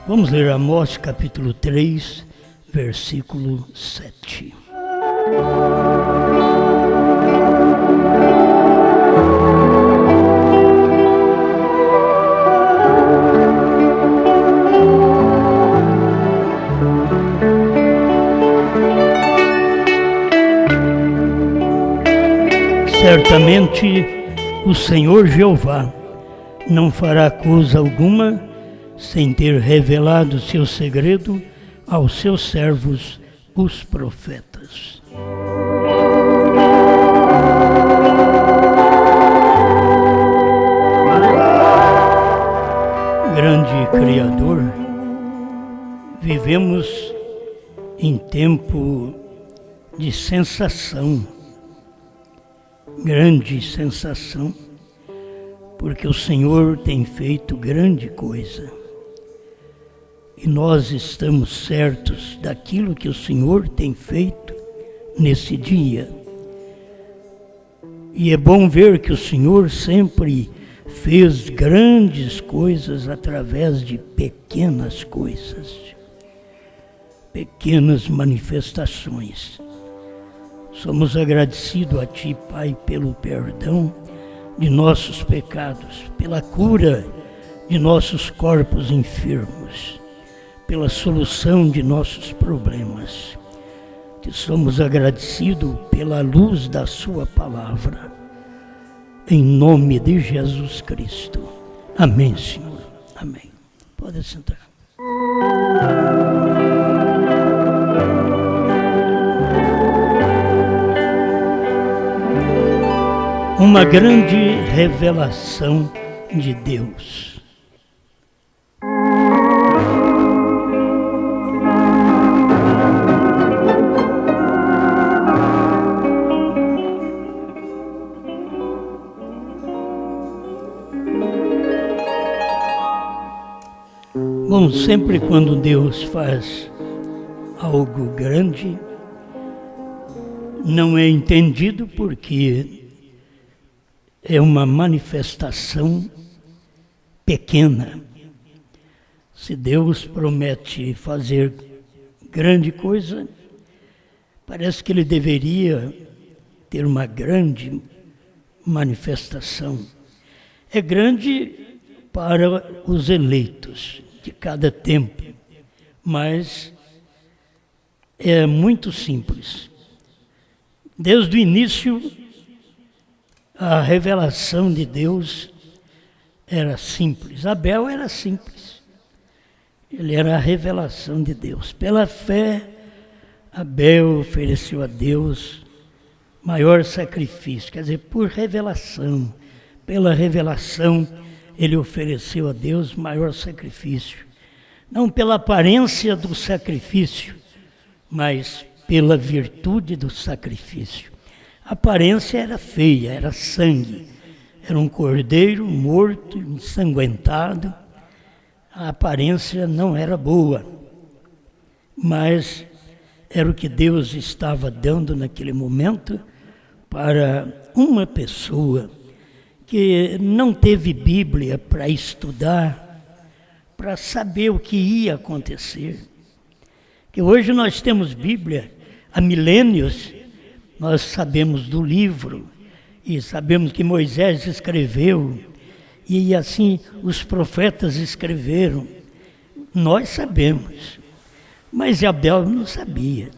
Vamos ler Amós capítulo 3, versículo 7. Certamente o Senhor Jeová não fará coisa alguma sem ter revelado seu segredo aos seus servos, os profetas. Grande Criador, vivemos em tempo de sensação, grande sensação, porque o Senhor tem feito grande coisa. E nós estamos certos daquilo que o Senhor tem feito nesse dia. E é bom ver que o Senhor sempre fez grandes coisas através de pequenas coisas, pequenas manifestações. Somos agradecidos a Ti, Pai, pelo perdão de nossos pecados, pela cura de nossos corpos enfermos, pela solução de nossos problemas. Te somos agradecidos pela luz da Sua palavra. Em nome de Jesus Cristo. Amém, Senhor. Amém. Pode sentar. Uma grande revelação de Deus. Bom, sempre quando Deus faz algo grande, não é entendido porque é uma manifestação pequena. Se Deus promete fazer grande coisa, parece que Ele deveria ter uma grande manifestação. É grande para os eleitos de cada tempo, mas é muito simples. Desde o início, a revelação de Deus era simples. Abel era simples. Ele era a revelação de Deus. Pela fé, Abel ofereceu a Deus maior sacrifício. Quer dizer, por revelação. Pela revelação, ele ofereceu a Deus maior sacrifício. Não pela aparência do sacrifício, mas pela virtude do sacrifício. A aparência era feia, era sangue. Era um cordeiro morto, ensanguentado. A aparência não era boa, mas era o que Deus estava dando naquele momento para uma pessoa que não teve Bíblia para estudar, para saber o que ia acontecer. Que hoje nós temos Bíblia há milênios. Nós sabemos do livro e sabemos que Moisés escreveu e assim os profetas escreveram. Nós sabemos, mas Abel não sabia.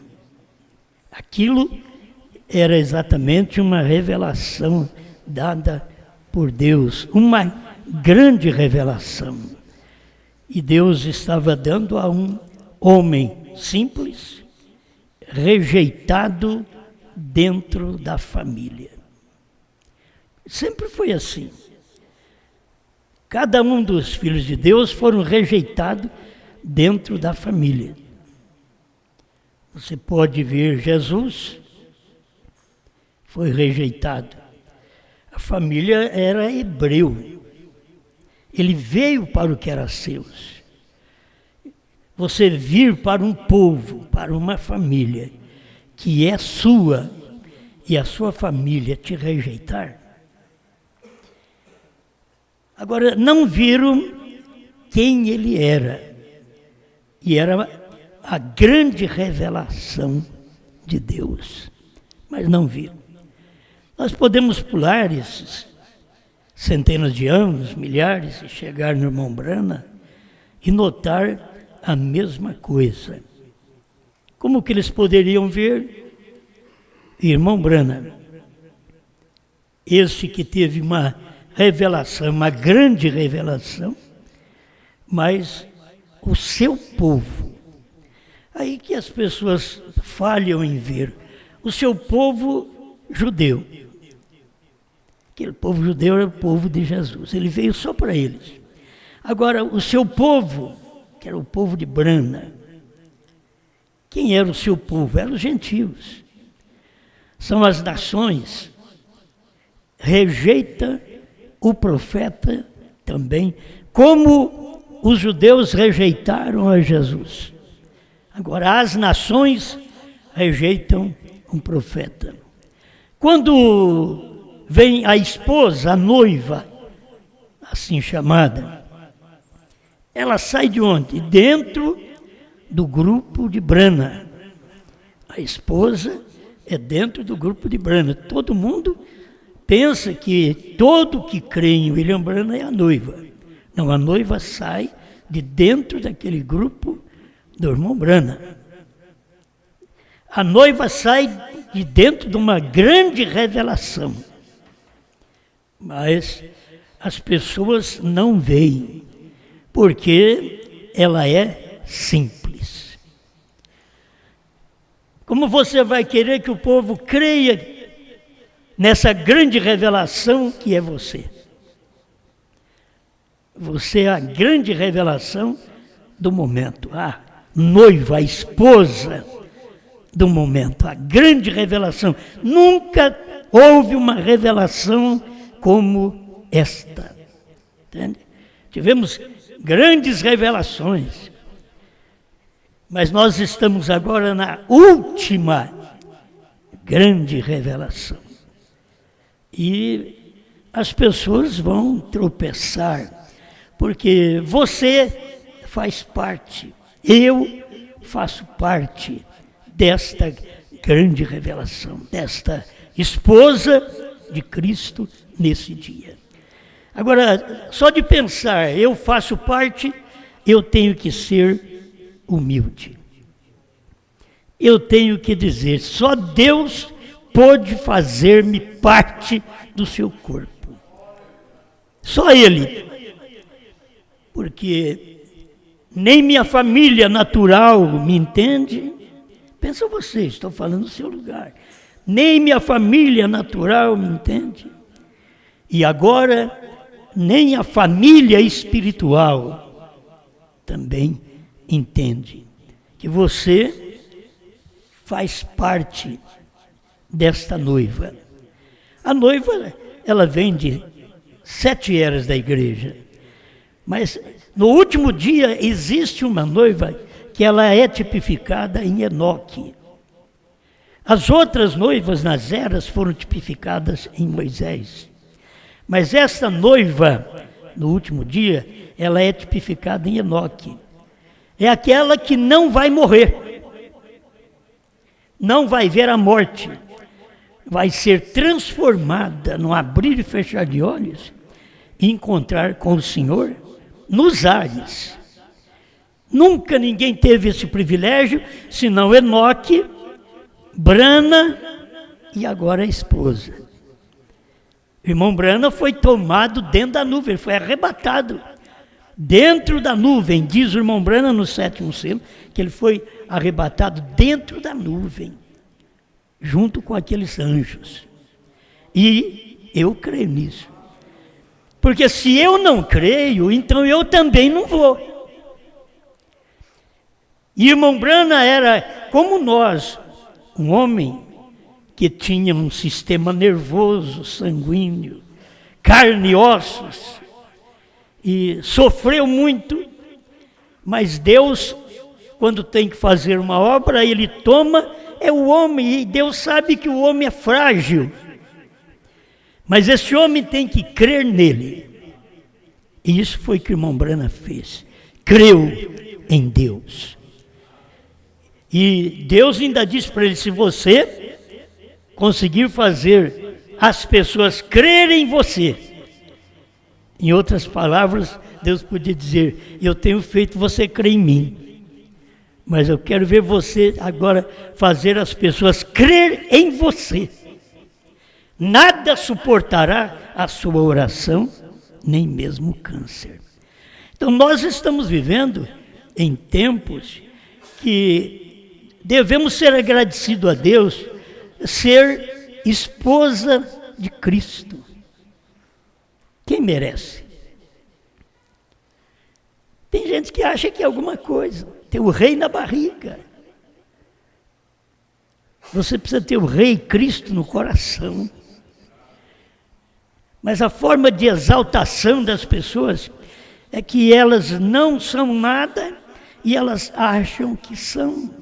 Aquilo era exatamente uma revelação dada por Deus, uma grande revelação. E Deus estava dando a um homem simples, rejeitado dentro da família. Sempre foi assim. Cada um dos filhos de Deus foram rejeitados dentro da família. Você pode ver Jesus, foi rejeitado. A família era hebreu. Ele veio para o que era seus. Você vir para um povo, para uma família que é sua e a sua família te rejeitar. Agora, não viram quem ele era. E era a grande revelação de Deus. Mas não viram. Nós podemos pular esses centenas de anos, milhares, e chegar no irmão Brana e notar a mesma coisa. Como que eles poderiam ver? Irmão Brana, este que teve uma revelação, uma grande revelação, mas o seu povo, aí que as pessoas falham em ver, o seu povo judeu. Aquele povo judeu era o povo de Jesus, ele veio só para eles. Agora, o seu povo, que era o povo de Brana, quem era o seu povo? Eram os gentios. São as nações. Rejeita o profeta também, como os judeus rejeitaram a Jesus. Agora, as nações rejeitam um profeta. Quando vem a esposa, a noiva, assim chamada, ela sai de onde? Dentro do grupo de Brana. A esposa é dentro do grupo de Brana. Todo mundo pensa que todo que crê em William Brana é a noiva. Não, a noiva sai de dentro daquele grupo do irmão Brana. A noiva sai de dentro de uma grande revelação. Mas as pessoas não veem, porque ela é simples. Como você vai querer que o povo creia nessa grande revelação que é você? Você é a grande revelação do momento, a noiva, a esposa do momento, a grande revelação. Nunca houve uma revelação como esta. Entende? Tivemos grandes revelações, mas nós estamos agora na última grande revelação. E as pessoas vão tropeçar, porque você faz parte, eu faço parte desta grande revelação, desta esposa de Cristo nesse dia. Agora, só de pensar, eu faço parte, eu tenho que ser humilde. Eu tenho que dizer, só Deus pode fazer-me parte do seu corpo. Só Ele. Porque nem minha família natural me entende. Pensa você, estou falando no seu lugar. Nem minha família natural me entende. E agora, nem a família espiritual também entende que você faz parte desta noiva. A noiva, ela vem de 7 eras da igreja. Mas no último dia existe uma noiva que ela é tipificada em Enoque. As outras noivas nas eras foram tipificadas em Moisés. Mas esta noiva, no último dia, ela é tipificada em Enoque. É aquela que não vai morrer. Não vai ver a morte. Vai ser transformada no abrir e fechar de olhos e encontrar com o Senhor nos ares. Nunca ninguém teve esse privilégio, senão Enoque, Brana e agora a esposa. O irmão Brana foi tomado dentro da nuvem, foi arrebatado dentro da nuvem. Diz o irmão Brana no 7º selo, que ele foi arrebatado dentro da nuvem, junto com aqueles anjos. E eu creio nisso. Porque se eu não creio, então eu também não vou. E irmão Brana era como nós, um homem que tinha um sistema nervoso, sanguíneo, carne e ossos, e sofreu muito, mas Deus, quando tem que fazer uma obra, Ele toma, é o homem, e Deus sabe que o homem é frágil, mas esse homem tem que crer nele, e isso foi o que o irmão Brana fez, creu em Deus. E Deus ainda disse para ele, se você conseguir fazer as pessoas crerem em você, em outras palavras, Deus podia dizer, eu tenho feito você crer em mim, mas eu quero ver você agora fazer as pessoas crer em você. Nada suportará a sua oração, nem mesmo o câncer. Então nós estamos vivendo em tempos que devemos ser agradecidos a Deus, ser esposa de Cristo. Quem merece? Tem gente que acha que é alguma coisa, tem o rei na barriga. Você precisa ter o rei Cristo no coração. Mas a forma de exaltação das pessoas é que elas não são nada e elas acham que são.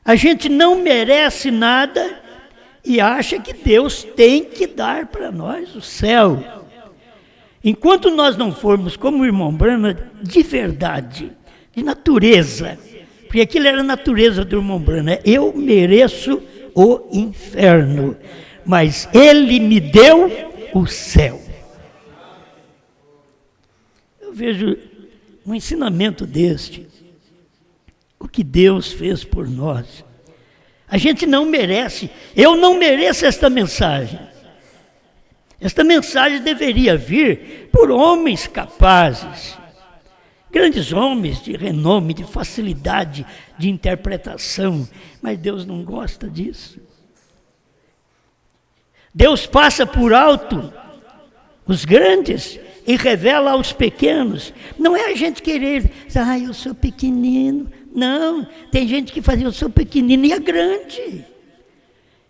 A gente não merece nada e acha que Deus tem que dar para nós o céu. Enquanto nós não formos como o irmão Branham, de verdade, de natureza, porque aquilo era a natureza do irmão Branham, eu mereço o inferno, mas ele me deu o céu. Eu vejo um ensinamento deste, o que Deus fez por nós. A gente não merece, eu não mereço esta mensagem. Esta mensagem deveria vir por homens capazes, grandes homens de renome, de facilidade de interpretação, mas Deus não gosta disso. Deus passa por alto os grandes e revela aos pequenos. Não é a gente querer, eu sou pequenino. Não, tem gente que faz, eu sou pequenino e é grande.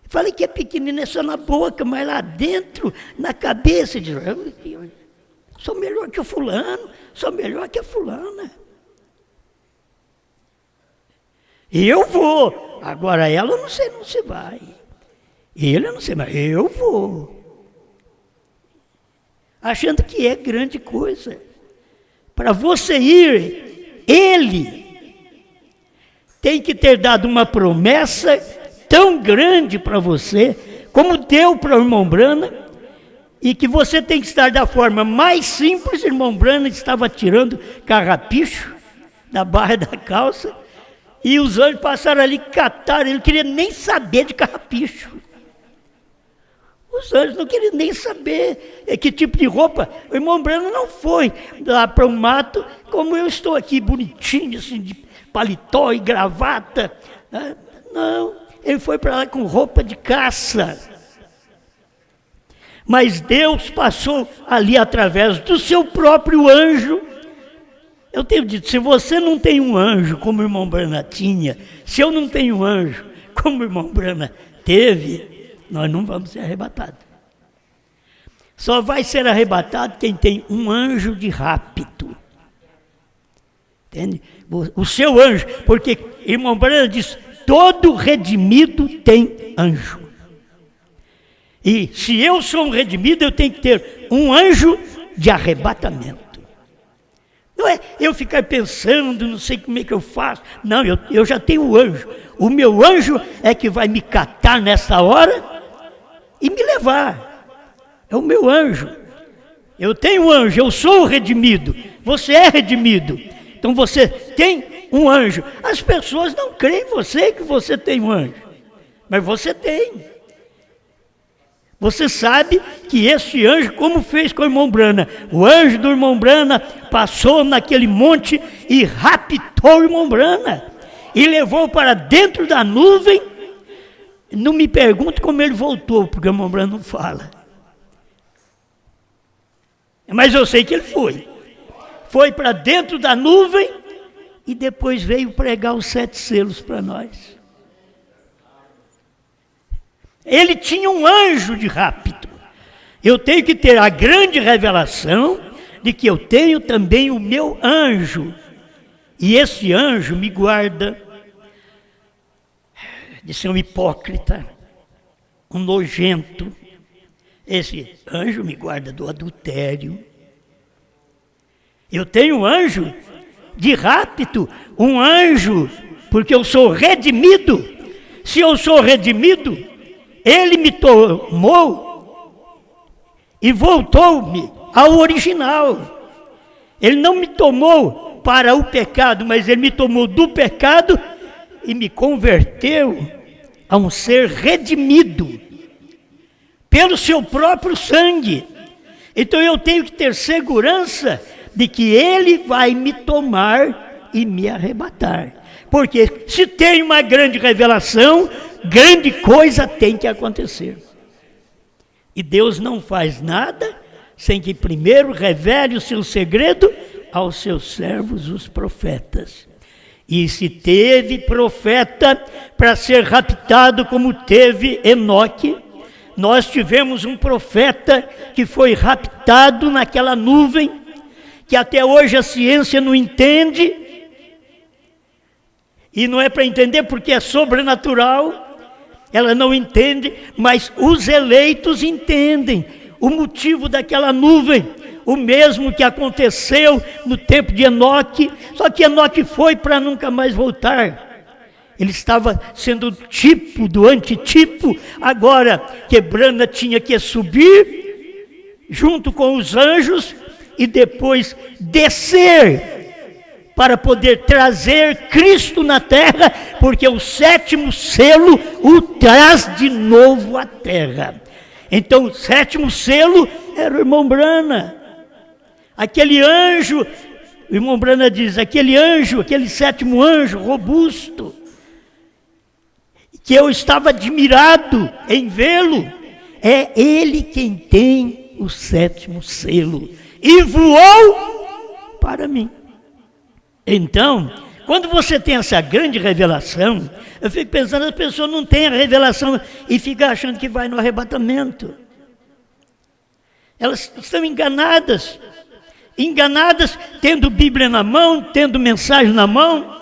Falei que é pequenino é só na boca, mas lá dentro, na cabeça, diz, eu sou melhor que o fulano, sou melhor que a fulana. E eu vou, agora ela não sei, não se vai. Ele não sei, mas eu vou. Achando que é grande coisa. Para você ir, ele tem que ter dado uma promessa tão grande para você, como deu para o irmão Branham, e que você tem que estar da forma mais simples. O irmão Branham estava tirando carrapicho da barra da calça, e os anjos passaram ali, cataram, ele não queria nem saber de carrapicho. Os anjos não queriam nem saber que tipo de roupa. O irmão Branham não foi lá para o mato, como eu estou aqui, bonitinho, assim, de paletó e gravata. Não, ele foi para lá com roupa de caça. Mas Deus passou ali através do seu próprio anjo. Eu tenho dito, se você não tem um anjo como o irmão Branham tinha, se eu não tenho um anjo como o irmão Branham teve, nós não vamos ser arrebatados. Só vai ser arrebatado quem tem um anjo de rapto. Entende? O seu anjo, porque irmão Branham diz, todo redimido tem anjo. E se eu sou um redimido, eu tenho que ter um anjo de arrebatamento. Não é eu ficar pensando, não sei como é que eu faço. Não, eu já tenho o anjo. O meu anjo é que vai me catar nessa hora e me levar. É o meu anjo. Eu tenho um anjo, eu sou o redimido. Você é redimido. Então você tem um anjo. As pessoas não creem em você que você tem um anjo. Mas você tem. Você sabe que esse anjo, como fez com o irmão Branham, o anjo do irmão Branham passou naquele monte e raptou o irmão Branham. E levou para dentro da nuvem. Não me pergunte como ele voltou, porque o irmão Branham não fala. Mas eu sei que ele foi. Foi para dentro da nuvem e depois veio pregar os 7 selos para nós. Ele tinha um anjo de rapto. Eu tenho que ter a grande revelação de que eu tenho também o meu anjo. E esse anjo me guarda de ser um hipócrita, um nojento. Esse anjo me guarda do adultério. Eu tenho um anjo de rapto, um anjo porque eu sou redimido. Se eu sou redimido, ele me tomou e voltou-me ao original. Ele não me tomou para o pecado, mas ele me tomou do pecado e me converteu a um ser redimido pelo seu próprio sangue. Então eu tenho que ter segurança de que ele vai me tomar e me arrebatar. Porque se tem uma grande revelação, grande coisa tem que acontecer. E Deus não faz nada sem que primeiro revele o seu segredo aos seus servos, os profetas. E se teve profeta para ser raptado como teve Enoque, nós tivemos um profeta que foi raptado naquela nuvem, que até hoje a ciência não entende, e não é para entender porque é sobrenatural, ela não entende, mas os eleitos entendem o motivo daquela nuvem, o mesmo que aconteceu no tempo de Enoque, só que Enoque foi para nunca mais voltar. Ele estava sendo o tipo do antitipo, agora Quebrana tinha que subir junto com os anjos e depois descer para poder trazer Cristo na terra, porque o sétimo selo o traz de novo à terra. Então o sétimo selo era o irmão Brana. Aquele anjo, o irmão Brana diz, aquele anjo, aquele sétimo anjo robusto, que eu estava admirado em vê-lo, é ele quem tem o sétimo selo e voou para mim. Então, quando você tem essa grande revelação, eu fico pensando, as pessoas não têm a revelação e ficam achando que vai no arrebatamento. Elas estão enganadas, tendo Bíblia na mão, tendo mensagem na mão.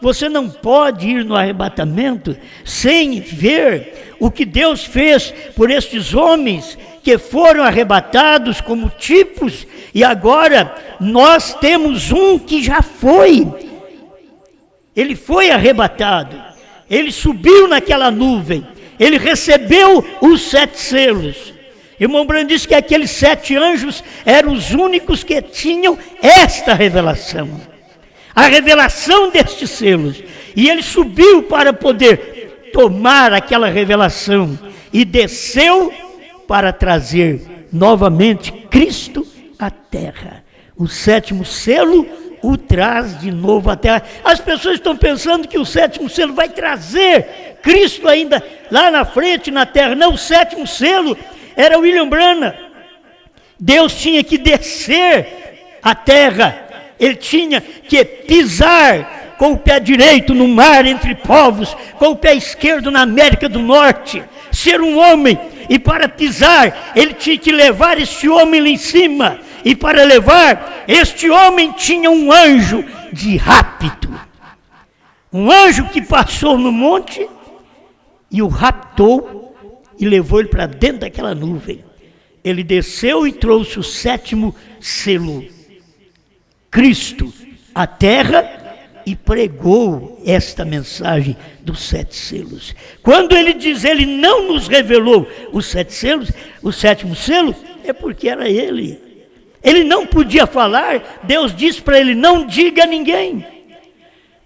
Você não pode ir no arrebatamento sem ver o que Deus fez por estes homens que foram arrebatados como tipos, e agora nós temos um que já foi. Ele foi arrebatado, ele subiu naquela nuvem, ele recebeu os 7 selos. Irmão Brando disse que aqueles 7 anjos eram os únicos que tinham esta revelação, a revelação destes selos, e ele subiu para poder tomar aquela revelação e desceu para trazer novamente Cristo à terra. O sétimo selo o traz de novo à terra. As pessoas estão pensando que o sétimo selo vai trazer Cristo ainda lá na frente na terra. Não, o sétimo selo era William Branham. Deus tinha que descer à terra, ele tinha que pisar com o pé direito no mar entre povos, com o pé esquerdo na América do Norte, ser um homem, e para pisar, ele tinha que levar este homem lá em cima, e para levar, este homem tinha um anjo de rapto, um anjo que passou no monte, e o raptou, e levou ele para dentro daquela nuvem. Ele desceu e trouxe o sétimo selo, Cristo, à terra, e pregou esta mensagem dos 7 selos. Quando ele diz, ele não nos revelou os 7 selos, o sétimo selo, é porque era ele. Ele não podia falar, Deus disse para ele, não diga a ninguém.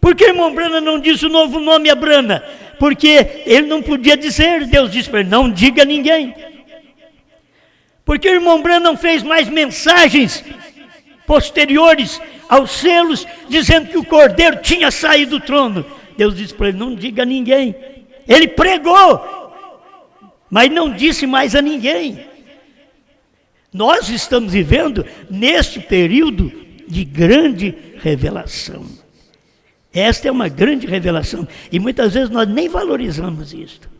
Por que o irmão Brana não disse o novo nome a Brana? Porque ele não podia dizer, Deus disse para ele, não diga a ninguém. Porque o irmão Brana não fez mais mensagens posteriores aos selos, dizendo que o cordeiro tinha saído do trono. Deus disse para ele, não diga a ninguém. Ele pregou, mas não disse mais a ninguém. Nós estamos vivendo neste período de grande revelação. Esta é uma grande revelação, e muitas vezes nós nem valorizamos isto.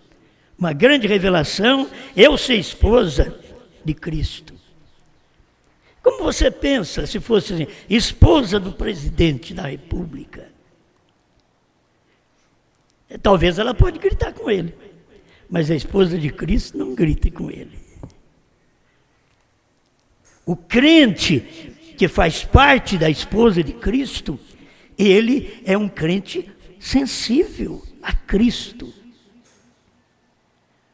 Uma grande revelação, eu ser esposa de Cristo. Como você pensa se fosse assim, esposa do presidente da República? Talvez ela pode gritar com ele, mas a esposa de Cristo não grita com ele. O crente que faz parte da esposa de Cristo, ele é um crente sensível a Cristo.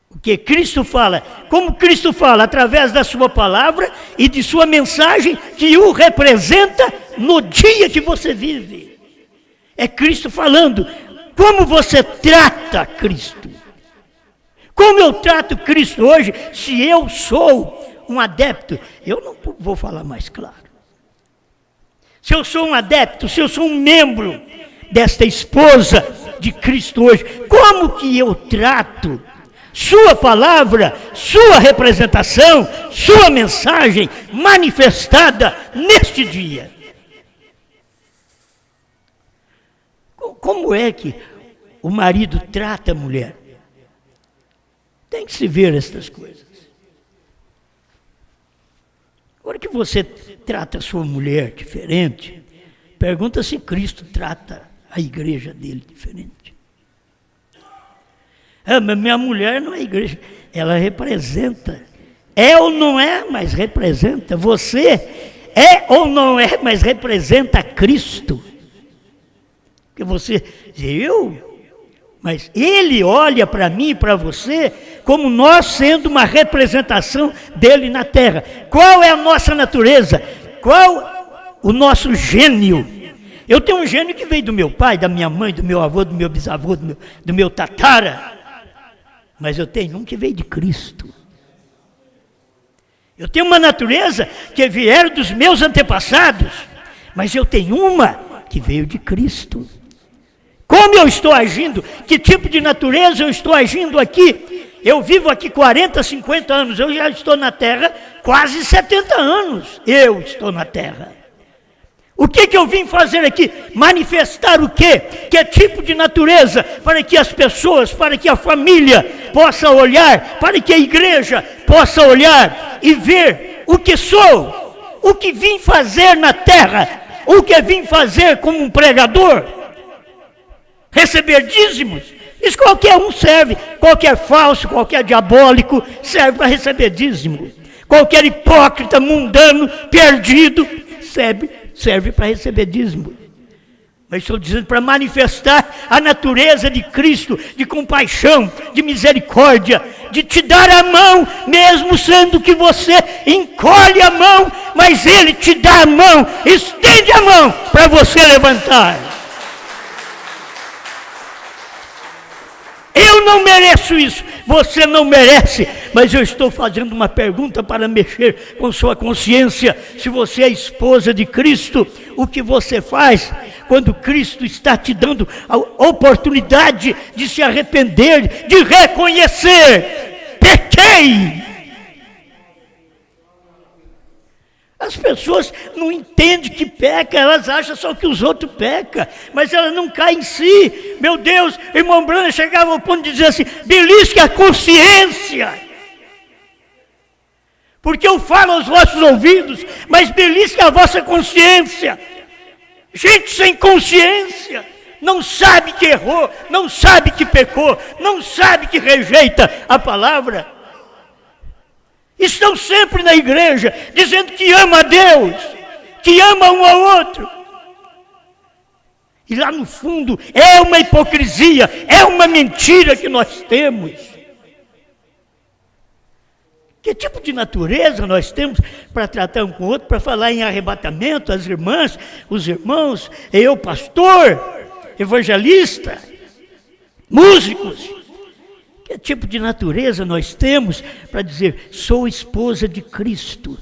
Porque Cristo fala, como Cristo fala, através da sua palavra e de sua mensagem que o representa no dia que você vive. É Cristo falando, como você trata Cristo. Como eu trato Cristo hoje, se eu sou um adepto, eu não vou falar mais claro. Se eu sou um adepto, se eu sou um membro desta esposa de Cristo hoje, como que eu trato sua palavra, sua representação, sua mensagem manifestada neste dia? Como é que o marido trata a mulher? Tem que se ver estas coisas. Agora que você trata a sua mulher diferente, pergunta se Cristo trata a igreja dele diferente. Ah, mas minha mulher não é igreja, ela representa. É ou não é, mas representa. Você é ou não é, mas representa Cristo. Porque você diz, mas ele olha para mim e para você como nós sendo uma representação dele na terra. Qual é a nossa natureza? Qual o nosso gênio? Eu tenho um gênio que veio do meu pai, da minha mãe, do meu avô, do meu bisavô, do meu tatara. Mas eu tenho um que veio de Cristo. Eu tenho uma natureza que vieram dos meus antepassados, mas eu tenho uma que veio de Cristo. Como eu estou agindo? Que tipo de natureza eu estou agindo aqui? Eu vivo aqui 40, 50 anos, eu já estou na terra quase 70 anos. Eu estou na terra. O que eu vim fazer aqui? Manifestar o quê? Que tipo de natureza? Para que as pessoas, para que a família possa olhar, para que a igreja possa olhar e ver o que sou, o que vim fazer na terra, o que vim fazer como um pregador. Receber dízimos, isso qualquer um serve, qualquer falso, qualquer diabólico serve para receber dízimo. Qualquer hipócrita, mundano, perdido, serve para receber dízimo. Mas estou dizendo para manifestar a natureza de Cristo, de compaixão, de misericórdia, de te dar a mão, mesmo sendo que você encolhe a mão, mas Ele te dá a mão, estende a mão para você levantar. Eu não mereço isso, você não merece, mas eu estou fazendo uma pergunta para mexer com sua consciência. Se você é esposa de Cristo, o que você faz quando Cristo está te dando a oportunidade de se arrepender, de reconhecer, pequei? As pessoas não entendem que peca, elas acham só que os outros pecam, mas elas não caem em si. Meu Deus, irmão Brana chegava ao ponto de dizer assim, belisque a consciência. Porque eu falo aos vossos ouvidos, mas belisque a vossa consciência. Gente sem consciência, não sabe que errou, não sabe que pecou, não sabe que rejeita a palavra. Estão sempre na igreja, dizendo que ama a Deus, que ama um ao outro. E lá no fundo é uma hipocrisia, é uma mentira que nós temos. Que tipo de natureza nós temos para tratar um com o outro, para falar em arrebatamento, as irmãs, os irmãos, eu, pastor, evangelista, músicos? Que tipo de natureza nós temos para dizer, sou esposa de Cristo?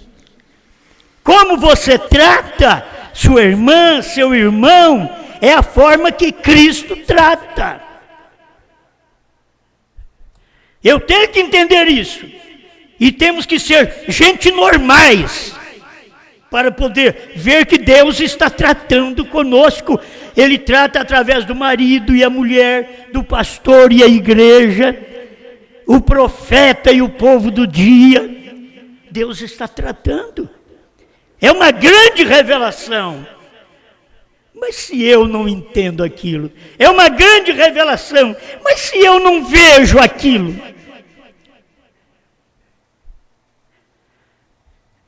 Como você trata sua irmã, seu irmão, é a forma que Cristo trata. Eu tenho que entender isso. E temos que ser gente normais, para poder ver que Deus está tratando conosco. Ele trata através do marido e a mulher, do pastor e a igreja, o profeta e o povo do dia. Deus está tratando. É uma grande revelação. Mas se eu não entendo aquilo, é uma grande revelação. Mas se eu não vejo aquilo,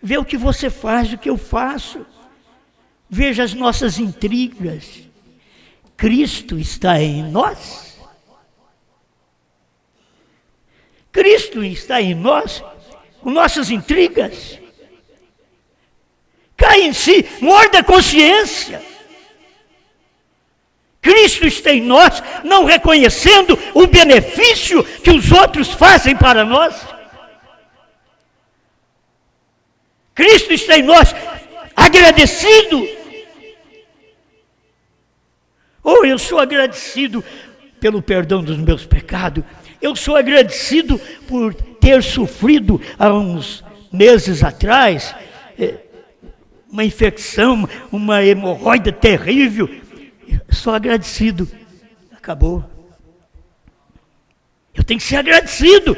vê o que você faz, o que eu faço. Veja as nossas intrigas. Cristo está em nós? Cristo está em nós, com nossas intrigas? Cai em si, morda a consciência. Cristo está em nós, não reconhecendo o benefício que os outros fazem para nós. Cristo está em nós, agradecido. Oh, eu sou agradecido pelo perdão dos meus pecados. Eu sou agradecido por ter sofrido há uns meses atrás uma infecção, uma hemorroida terrível. Sou agradecido. Acabou. Eu tenho que ser agradecido.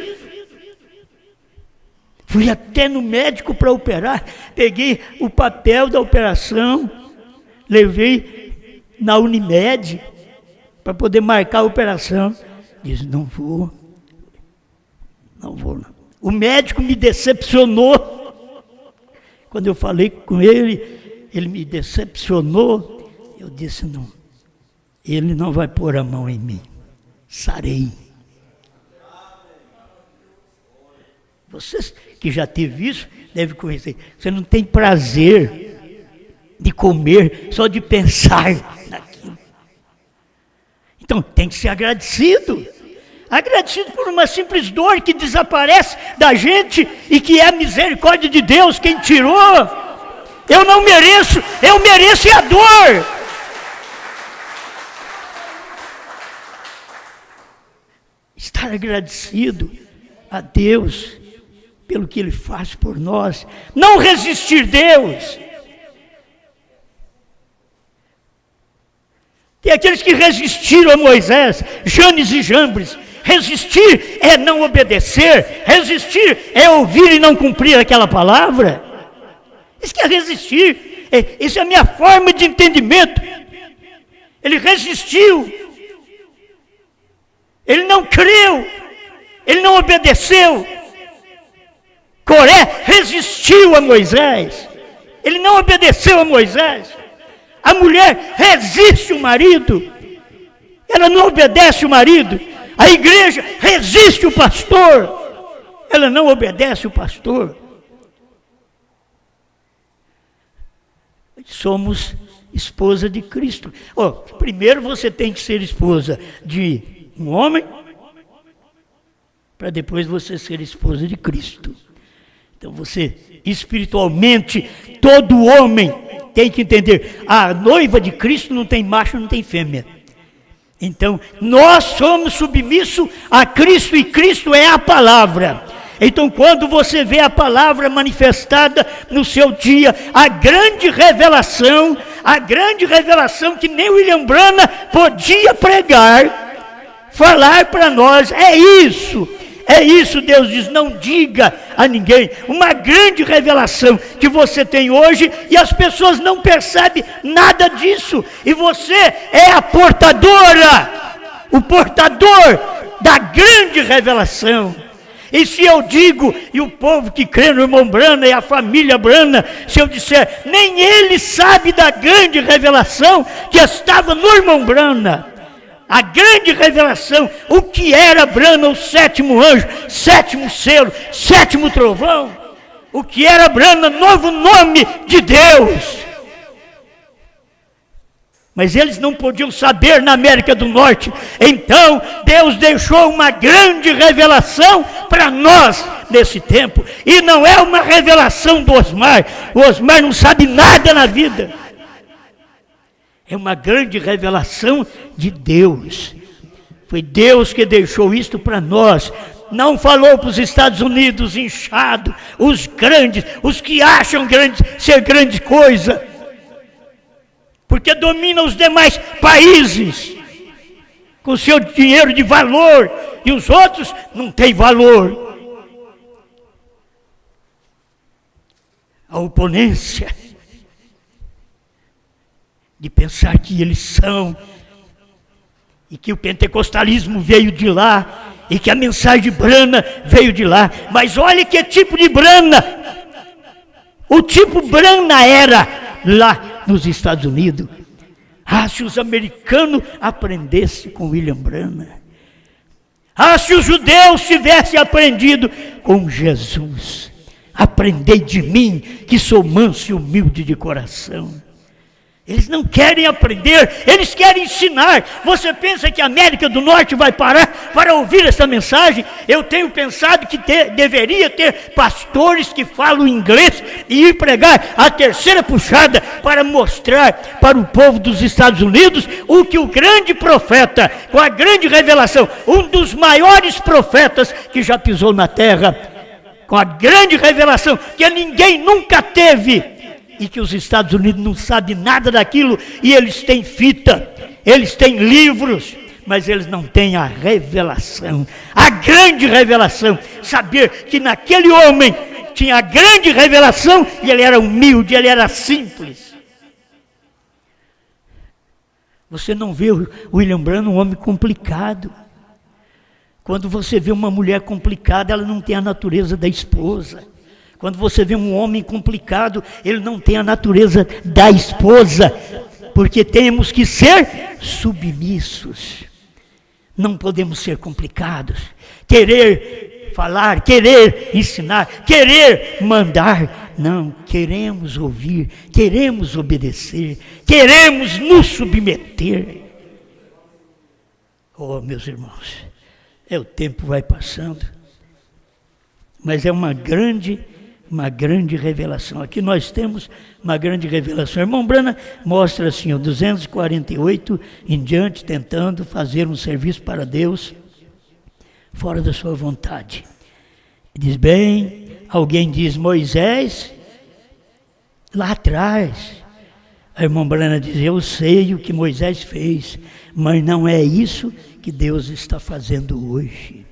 Fui até no médico para operar, peguei o papel da operação, levei na Unimed para poder marcar a operação. Disse, não vou. O médico me decepcionou. Quando eu falei com ele, ele me decepcionou. Eu disse, não, ele não vai pôr a mão em mim. Sarei. Vocês que já teve isso, devem conhecer. Você não tem prazer de comer, só de pensar naquilo. Então tem que ser agradecido. Agradecido por uma simples dor que desaparece da gente e que é a misericórdia de Deus quem tirou. Eu não mereço, eu mereço a dor. Estar agradecido a Deus pelo que Ele faz por nós. Não resistir Deus. Tem aqueles que resistiram a Moisés, Janes e Jambres. Resistir é não obedecer. Resistir é ouvir e não cumprir aquela palavra. Isso que é resistir. Isso é a minha forma de entendimento. Ele resistiu. Ele não creu. Ele não obedeceu. Coré resistiu a Moisés. Ele não obedeceu a Moisés. A mulher resiste o marido. Ela não obedece o marido. A igreja resiste o pastor. Ela não obedece o pastor. Somos esposa de Cristo. Primeiro você tem que ser esposa de um homem, para depois você ser esposa de Cristo. Então você, espiritualmente, todo homem tem que entender, a noiva de Cristo não tem macho, não tem fêmea. Então, nós somos submissos a Cristo e Cristo é a palavra. Então, quando você vê a palavra manifestada no seu dia, a grande revelação que nem William Branham podia pregar, falar para nós, é isso, Deus diz, não diga a ninguém, uma grande revelação que você tem hoje e as pessoas não percebem nada disso, e você é a portadora, o portador da grande revelação. E se eu digo, e o povo que crê no irmão Branham e a família Branham, se eu disser, nem ele sabe da grande revelação que estava no irmão Branham, a grande revelação, o que era Branham, o sétimo anjo, sétimo selo, sétimo trovão, o que era Branham, novo nome de Deus. Mas eles não podiam saber na América do Norte. Então Deus deixou uma grande revelação para nós nesse tempo. E não é uma revelação do Osmar. O Osmar não sabe nada na vida. É uma grande revelação de Deus. Foi Deus que deixou isto para nós. Não falou para os Estados Unidos inchado, os grandes, os que acham ser grande coisa. Porque domina os demais países com seu dinheiro de valor e os outros não têm valor. A oponência de pensar que eles são e que o pentecostalismo veio de lá e que a mensagem de Branham veio de lá. Mas olha que tipo de Branham. O tipo Branham era lá nos Estados Unidos. Ah, se os americanos aprendessem com William Branham. Ah, se os judeus tivessem aprendido com Jesus. Aprendei de mim, que sou manso e humilde de coração. Eles não querem aprender, eles querem ensinar. Você pensa que a América do Norte vai parar para ouvir essa mensagem? Eu tenho pensado que deveria ter pastores que falam inglês e ir pregar a terceira puxada para mostrar para o povo dos Estados Unidos o que o grande profeta, com a grande revelação, um dos maiores profetas que já pisou na terra, com a grande revelação que ninguém nunca teve, e que os Estados Unidos não sabem nada daquilo, e eles têm fita, eles têm livros, mas eles não têm a revelação, a grande revelação, saber que naquele homem tinha a grande revelação, e ele era humilde, ele era simples. Você não vê o William Branham um homem complicado. Quando você vê uma mulher complicada, ela não tem a natureza da esposa. Quando você vê um homem complicado, ele não tem a natureza da esposa, porque temos que ser submissos. Não podemos ser complicados, querer falar, querer ensinar, querer mandar. Não, queremos ouvir, queremos obedecer, queremos nos submeter. Oh, meus irmãos, o tempo vai passando, mas é uma grande revelação. Aqui nós temos uma grande revelação. O irmão Branham mostra assim, o 248 em diante, tentando fazer um serviço para Deus fora da sua vontade. Diz bem, alguém diz Moisés, lá atrás. A irmã Branham diz, eu sei o que Moisés fez, mas não é isso que Deus está fazendo hoje.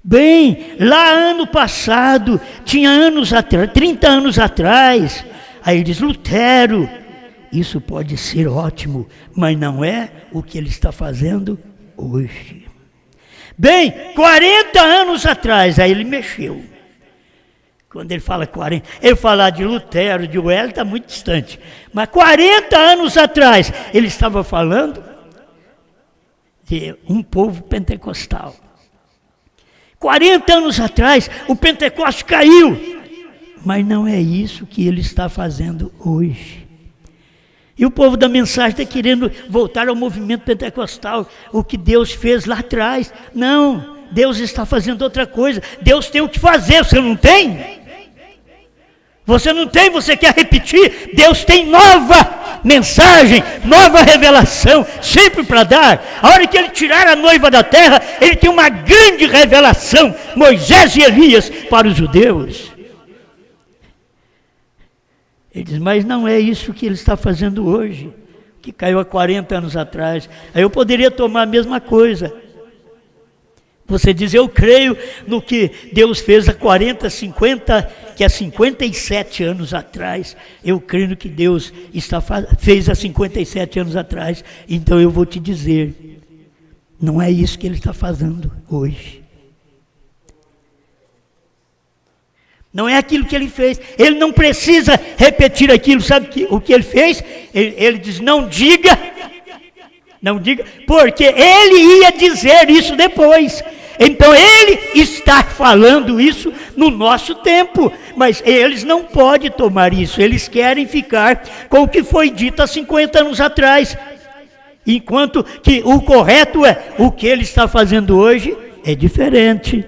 Bem, lá ano passado, tinha anos atrás, 30 anos atrás, aí diz Lutero, isso pode ser ótimo, mas não é o que ele está fazendo hoje. Bem, 40 anos atrás, aí ele mexeu. Quando ele fala 40, ele falar de Lutero, de Wesley, está muito distante. Mas 40 anos atrás, ele estava falando de um povo pentecostal. 40 anos atrás, o Pentecostes caiu, mas não é isso que ele está fazendo hoje. E o povo da mensagem está querendo voltar ao movimento pentecostal, o que Deus fez lá atrás. Não, Deus está fazendo outra coisa. Deus tem o que fazer, você não tem? Você não tem, você quer repetir? Deus tem nova mensagem, nova revelação, sempre para dar. A hora que ele tirar a noiva da terra, ele tem uma grande revelação, Moisés e Elias, para os judeus. Ele diz, mas não é isso que ele está fazendo hoje, que caiu há 40 anos atrás. Aí eu poderia tomar a mesma coisa. Você diz, eu creio no que Deus fez há 40, 50, que há 57 anos atrás. Eu creio no que Deus fez há 57 anos atrás. Então eu vou te dizer, não é isso que ele está fazendo hoje. Não é aquilo que ele fez. Ele não precisa repetir aquilo. Sabe o que ele fez? Ele diz, não diga, porque ele ia dizer isso depois. Então ele está falando isso no nosso tempo, mas eles não podem tomar isso, eles querem ficar com o que foi dito há 50 anos atrás, enquanto que o correto é, o que ele está fazendo hoje é diferente.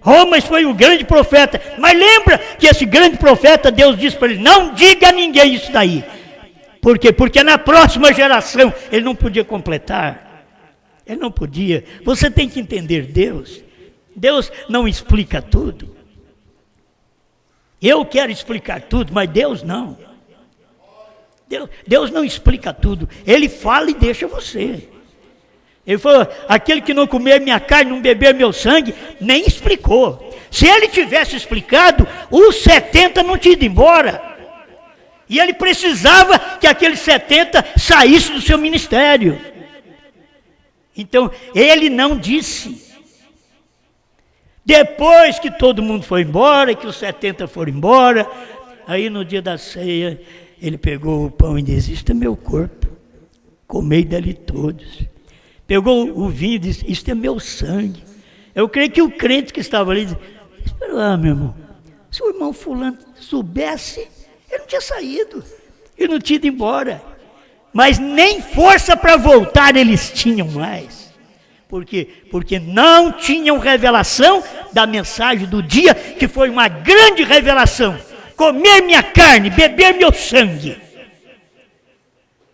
Oh, mas foi o grande profeta, mas lembra que esse grande profeta, Deus disse para ele, não diga a ninguém isso daí. Por quê? Porque na próxima geração ele não podia completar. Ele não podia. Você tem que entender Deus. Deus não explica tudo. Eu quero explicar tudo, mas Deus não. Deus não explica tudo. Ele fala e deixa você. Ele falou, aquele que não comer minha carne, não beber meu sangue, nem explicou. Se ele tivesse explicado, os 70 não tinham ido embora. E ele precisava que aqueles 70 saíssem do seu ministério. Então, ele não disse. Depois que todo mundo foi embora, que os 70 foram embora, aí no dia da ceia, ele pegou o pão e disse, isto é meu corpo. comei dali todos. Pegou o vinho e disse, isto é meu sangue. Eu creio que o crente que estava ali disse, espera lá, meu irmão, se o irmão fulano soubesse, ele não tinha saído, ele não tinha ido embora. Mas nem força para voltar eles tinham mais. Por quê? Porque não tinham revelação da mensagem do dia, que foi uma grande revelação. Comer minha carne, beber meu sangue.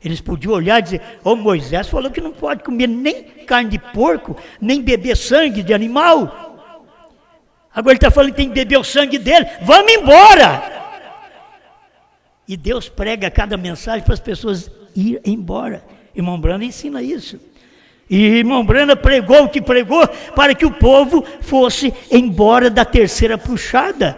Eles podiam olhar e dizer, Moisés falou que não pode comer nem carne de porco, nem beber sangue de animal. Agora ele está falando que tem que beber o sangue dele, vamos embora. E Deus prega cada mensagem para as pessoas ir embora. Irmão Brana ensina isso. E irmão Brana pregou o que pregou para que o povo fosse embora da terceira puxada.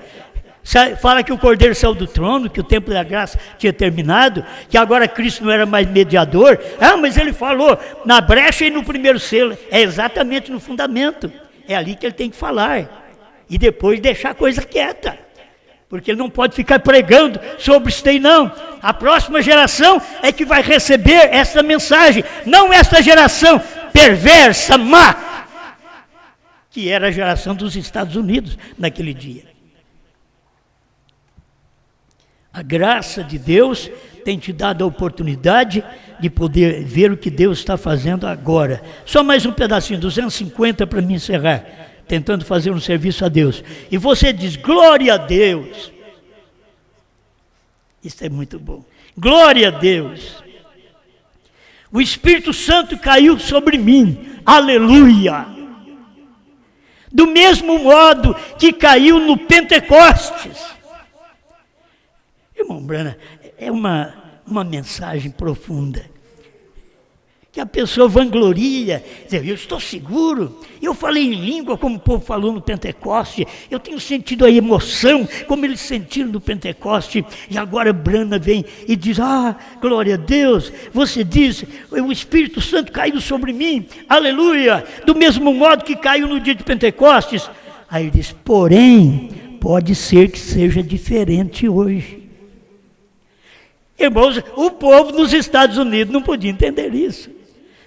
Fala que o Cordeiro saiu do trono, que o tempo da graça tinha terminado, que agora Cristo não era mais mediador. Mas ele falou na brecha e no primeiro selo. É exatamente no fundamento. É ali que ele tem que falar. E depois deixar a coisa quieta. Porque ele não pode ficar pregando sobre isso aí, não. A próxima geração é que vai receber essa mensagem. Não essa geração perversa, má, que era a geração dos Estados Unidos naquele dia. A graça de Deus tem te dado a oportunidade de poder ver o que Deus está fazendo agora. Só mais um pedacinho, 250 para me encerrar, tentando fazer um serviço a Deus. E você diz, glória a Deus. Isso é muito bom. Glória a Deus. O Espírito Santo caiu sobre mim. Aleluia. Do mesmo modo que caiu no Pentecostes. Irmão Brana, é uma mensagem profunda, que a pessoa vangloria, diz, eu estou seguro, eu falei em língua como o povo falou no Pentecoste, eu tenho sentido a emoção como eles sentiram no Pentecoste, e agora Brana vem e diz, glória a Deus, você diz, o Espírito Santo caiu sobre mim, aleluia, do mesmo modo que caiu no dia de Pentecostes. Aí ele diz, porém, pode ser que seja diferente hoje. Irmãos, o povo nos Estados Unidos não podia entender isso.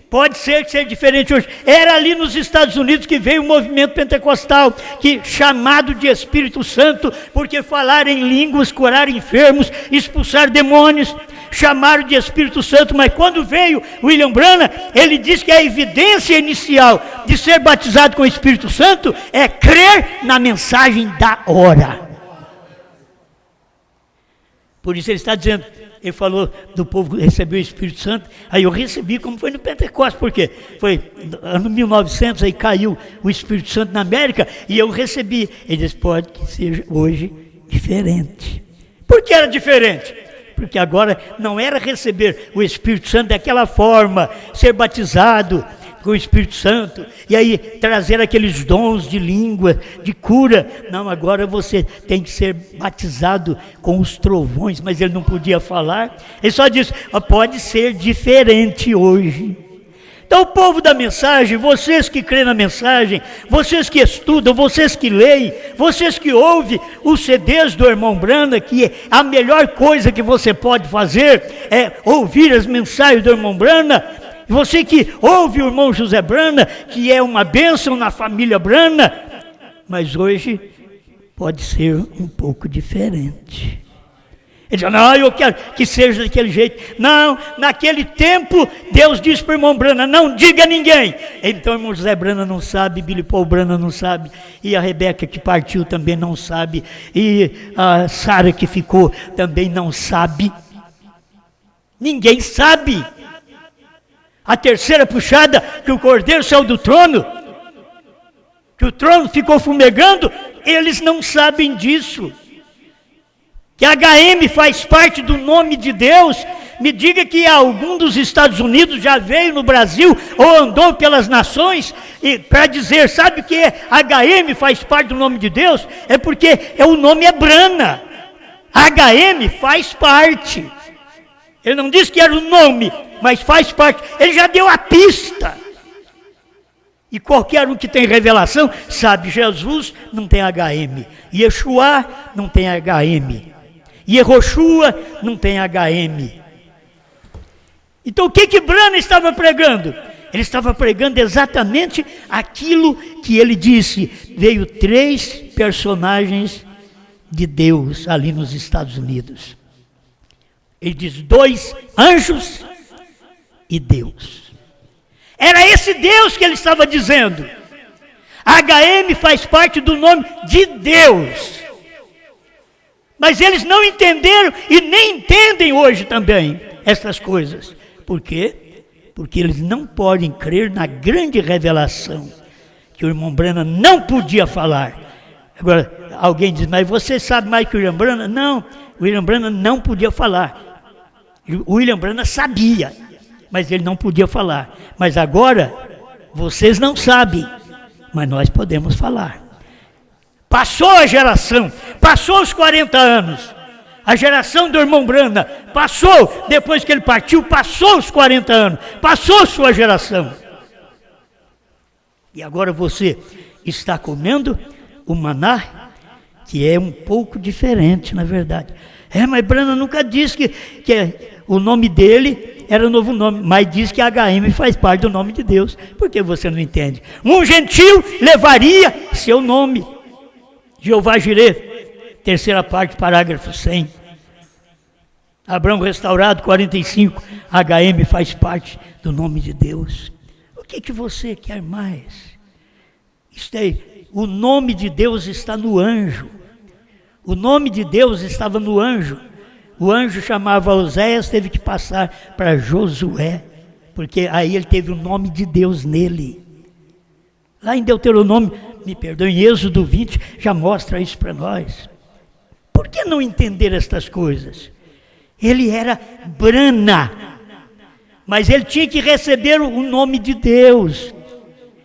Pode ser que seja diferente hoje. Era ali nos Estados Unidos que veio o movimento pentecostal, chamado de Espírito Santo, porque falaram em línguas, curar enfermos, expulsar demônios, chamaram de Espírito Santo. Mas quando veio William Branham, ele diz que a evidência inicial de ser batizado com o Espírito Santo é crer na mensagem da hora. Por isso ele está dizendo, ele falou do povo receber o Espírito Santo, aí eu recebi como foi no Pentecostes, porque foi ano 1900, aí caiu o Espírito Santo na América, e eu recebi. Ele disse, pode que seja hoje diferente. Por que era diferente? Porque agora não era receber o Espírito Santo daquela forma, ser batizado com o Espírito Santo, e aí trazer aqueles dons de língua, de cura. Não, agora você tem que ser batizado com os trovões, mas ele não podia falar, ele só disse, pode ser diferente hoje. Então o povo da mensagem, vocês que creem na mensagem, vocês que estudam, vocês que leem, vocês que ouvem os CDs do irmão Brana, que a melhor coisa que você pode fazer é ouvir as mensagens do irmão Brana. Você que ouve o irmão José Brana, que é uma bênção na família Brana, mas hoje pode ser um pouco diferente. Ele diz, não, eu quero que seja daquele jeito. Não, naquele tempo, Deus disse para o irmão Brana, não diga a ninguém. Então o irmão José Brana não sabe, Billy Paul Brana não sabe, e a Rebeca que partiu também não sabe, e a Sara que ficou também não sabe. Ninguém sabe. A terceira puxada, que o Cordeiro saiu do trono, que o trono ficou fumegando, eles não sabem disso. Que HM faz parte do nome de Deus. Me diga que algum dos Estados Unidos já veio no Brasil ou andou pelas nações para dizer, sabe que HM faz parte do nome de Deus? É porque o nome é Brana. HM faz parte. Ele não disse que era o nome, mas faz parte. Ele já deu a pista. E qualquer um que tem revelação sabe, Jesus não tem HM. Yeshua não tem HM. Yehoshua não tem HM. Então o que Brana estava pregando? Ele estava pregando exatamente aquilo que ele disse. Veio 3 personagens de Deus ali nos Estados Unidos. Ele diz 2 anjos e Deus. Era esse Deus que ele estava dizendo. HM faz parte do nome de Deus. Mas eles não entenderam e nem entendem hoje também essas coisas. Por quê? Porque eles não podem crer na grande revelação que o irmão Branham não podia falar. Agora, alguém diz, mas você sabe mais que o William Branham? Não, o William Branham não podia falar. O William Branham sabia, mas ele não podia falar. Mas agora, vocês não sabem, mas nós podemos falar. Passou a geração, passou os 40 anos. A geração do irmão Branham passou, depois que ele partiu, passou os 40 anos, passou sua geração. E agora você está comendo o maná, que é um pouco diferente, na verdade. Mas Branham nunca disse que o nome dele era o novo nome, mas diz que HM faz parte do nome de Deus. Por que você não entende? Um gentil levaria seu nome. Jeová Jirê, terceira parte, parágrafo 100. Abraão restaurado, 45. HM faz parte do nome de Deus. O que você quer mais? O nome de Deus está no anjo. O nome de Deus estava no anjo. O anjo chamava Oséias, teve que passar para Josué, porque aí ele teve o nome de Deus nele. Lá em Deuteronômio, me perdoe, em Êxodo 20, já mostra isso para nós. Por que não entender estas coisas? Ele era Brana, mas ele tinha que receber o nome de Deus.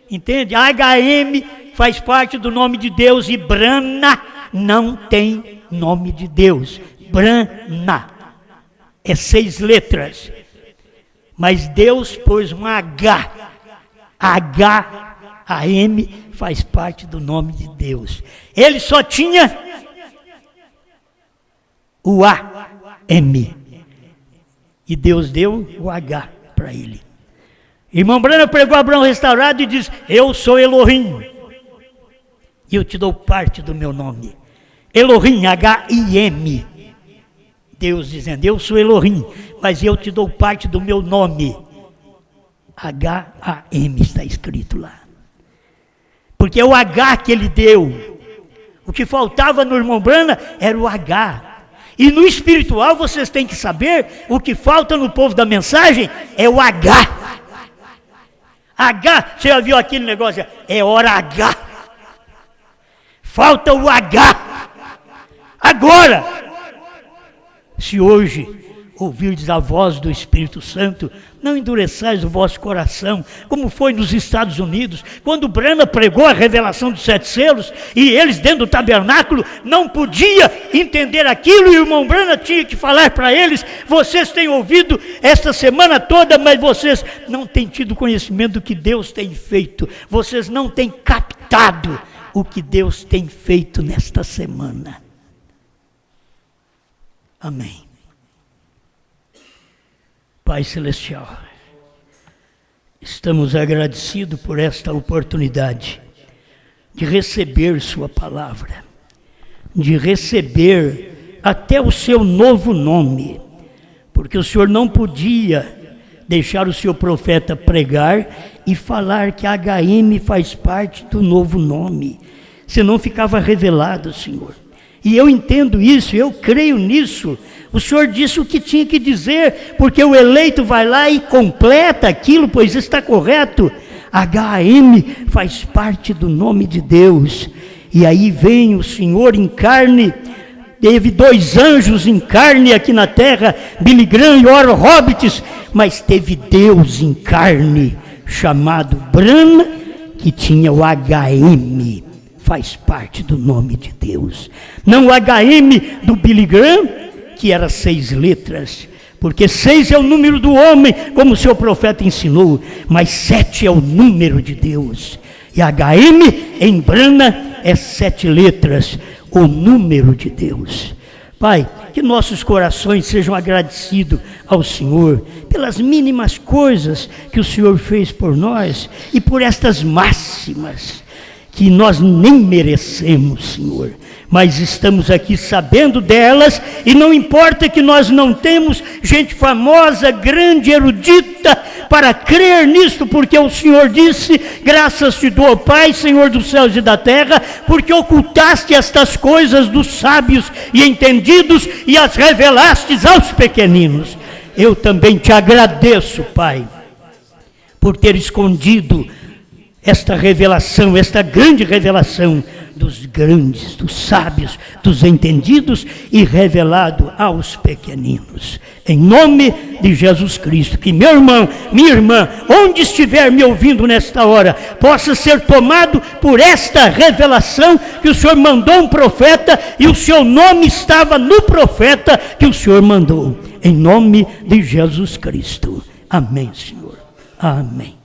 Entende? HM faz parte do nome de Deus e Brana não tem nome de Deus. Brana é 6 letras, mas Deus pôs um H. HAM faz parte do nome de Deus. Ele só tinha o AM e Deus deu o H para ele. Irmão Branham pregou Abraão restaurado e diz: eu sou Elohim e eu te dou parte do meu nome. Elohim, H-I-M. Deus dizendo: eu sou Elohim, mas eu te dou parte do meu nome. H-A-M está escrito lá. Porque é o H que ele deu. O que faltava no irmão Branham era o H. E no espiritual vocês têm que saber, o que falta no povo da mensagem é o H. H, você já viu aquele negócio? É hora H. Falta o H. Agora, se hoje ouvirdes a voz do Espírito Santo, não endureçais o vosso coração, como foi nos Estados Unidos, quando Branham pregou a revelação dos 7 selos, e eles dentro do tabernáculo não podiam entender aquilo, e o irmão Branham tinha que falar para eles: vocês têm ouvido esta semana toda, mas vocês não têm tido conhecimento do que Deus tem feito, vocês não têm captado o que Deus tem feito nesta semana. Amém. Pai Celestial, estamos agradecidos por esta oportunidade de receber Sua palavra, de receber até o Seu novo nome, porque o Senhor não podia deixar o Seu profeta pregar e falar que a HM faz parte do novo nome, senão ficava revelado, Senhor. E eu entendo isso, eu creio nisso. O Senhor disse o que tinha que dizer, porque o eleito vai lá e completa aquilo, pois está correto. HM faz parte do nome de Deus. E aí vem o Senhor em carne. Teve 2 anjos em carne aqui na terra, Billy Graham e Oral Roberts, mas teve Deus em carne, chamado Branham, que tinha o HM. Faz parte do nome de Deus. Não o HM do Billy Graham, que era 6 letras, porque 6 é o número do homem, como o seu profeta ensinou, mas 7 é o número de Deus. E HM em Branham é 7 letras, o número de Deus. Pai, que nossos corações sejam agradecidos ao Senhor pelas mínimas coisas que o Senhor fez por nós e por estas máximas que nós nem merecemos, Senhor. Mas estamos aqui sabendo delas, e não importa que nós não temos gente famosa, grande, erudita, para crer nisto, porque o Senhor disse: graças te dou, Pai, Senhor dos céus e da terra, porque ocultaste estas coisas dos sábios e entendidos e as revelaste aos pequeninos. Eu também te agradeço, Pai, por ter escondido esta revelação, esta grande revelação dos grandes, dos sábios, dos entendidos e revelado aos pequeninos. Em nome de Jesus Cristo, que meu irmão, minha irmã, onde estiver me ouvindo nesta hora, possa ser tomado por esta revelação que o Senhor mandou um profeta e o seu nome estava no profeta que o Senhor mandou. Em nome de Jesus Cristo. Amém, Senhor. Amém.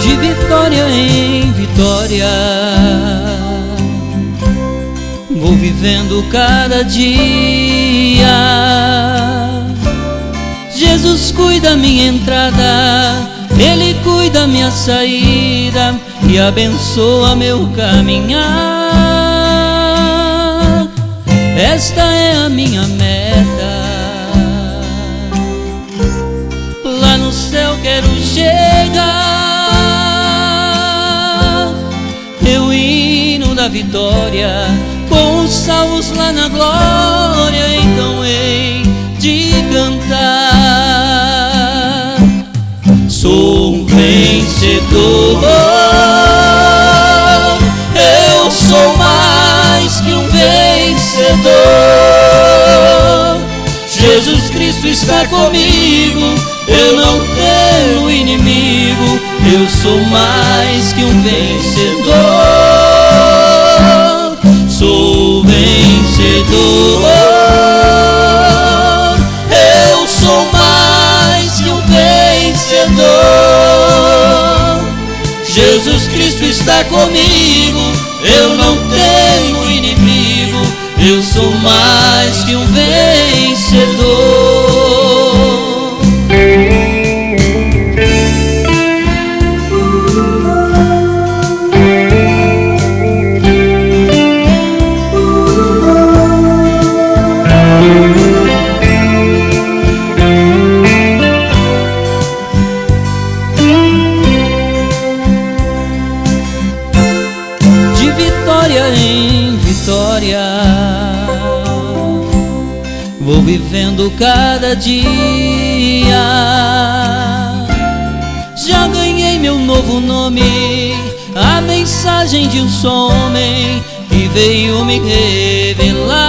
De vitória em vitória, vou vivendo cada dia. Jesus cuida minha entrada, Ele cuida minha saída e abençoa meu caminhar. Esta é a minha meta, lá no céu quero chegar. Eu hino da vitória, com os salvos lá na glória, então hei de cantar. Sou um vencedor, eu sou mais que um vencedor. Jesus Cristo está comigo, eu não tenho inimigo, eu sou mais que um vencedor. Sou vencedor, eu sou mais que um vencedor. Jesus Cristo está comigo, eu não tenho inimigo, eu sou mais que um vencedor. Vou vivendo cada dia. Já ganhei meu novo nome, a mensagem de um só homem que veio me revelar.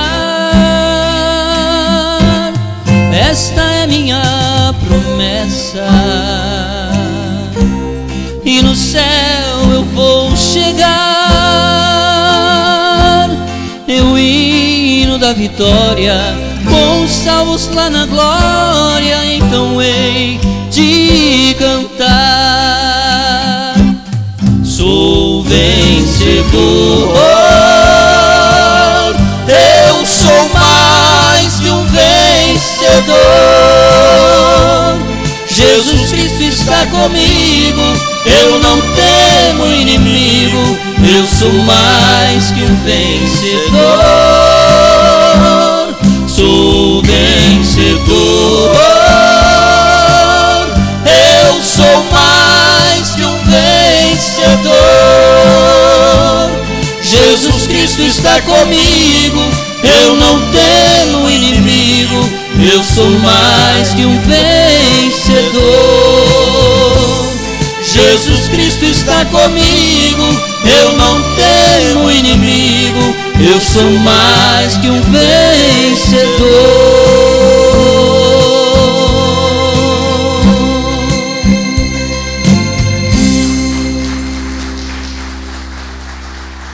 Esta é minha promessa, e no céu eu vou chegar. Eu hino da vitória, com os salvos lá na glória, então hei de cantar. Sou vencedor, eu sou mais que um vencedor. Jesus Cristo está comigo, eu não temo inimigo, eu sou mais que um vencedor. Sou vencedor, eu sou mais que um vencedor. Jesus Cristo está comigo, eu não tenho inimigo, eu sou mais que um vencedor. Jesus Cristo está comigo, eu não tenho inimigo, eu sou mais que um vencedor.